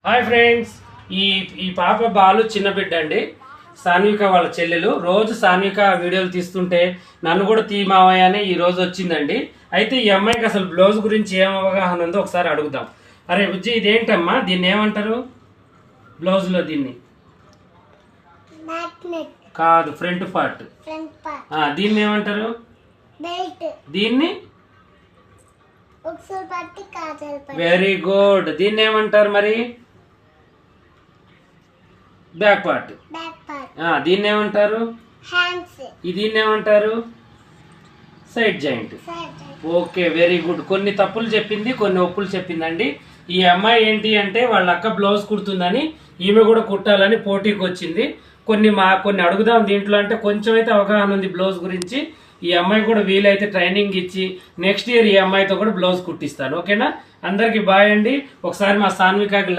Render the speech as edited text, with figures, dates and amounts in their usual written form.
Hi friends, ఈ ఈ పాప బాలు చిన్న బిడ్డ అండి. సాన్విక వాళ్ళ చెల్లెలు. రోజు సాన్విక వీడియోలు తీస్తుంటే నన్ను కూడా తీ మావయ్య అని ఈ రోజు వచ్చిందండి. అయితే ఈ అమ్మాయికి అసలు బ్లౌజ్ గురించి ఏం అవగాహన ఉందో ఒకసారి అడుగుదాం. అరే బుజ్జి, ఇదేంటమ్మా, దీన్ని ఏమంటారు? బ్లౌజ్లో దీన్ని కాదు, ఫ్రంట్ పార్ట్. దీన్ని ఏమంటారు? దీన్ని వెరీ గుడ్. దీన్ని ఏమంటారు మరి? Back part. దీన్ని ఏమంటారు? దీన్ని ఏమంటారు? Side joint. Okay, very good. కొన్ని తప్పులు చెప్పింది, కొన్ని ఒప్పులు చెప్పిందండి. ఈ అమ్మాయి ఏంటి అంటే వాళ్ళ అక్క బ్లౌజ్ కుడుతుందని ఈమె కూడా కుట్టాలని పోటీకి వచ్చింది. కొన్ని అడుగుదాం దీంట్లో, అంటే కొంచెం అయితే అవగాహన ఉంది బ్లౌజ్ గురించి. ఈ అమ్మాయి కూడా వీలైతే ట్రైనింగ్ ఇచ్చి నెక్స్ట్ ఇయర్ ఈ అమ్మాయితో కూడా బ్లౌజ్ కుట్టిస్తాను. ఓకేనా? అందరికి బాయ్ అండి. ఒకసారి మా సాన్వికకి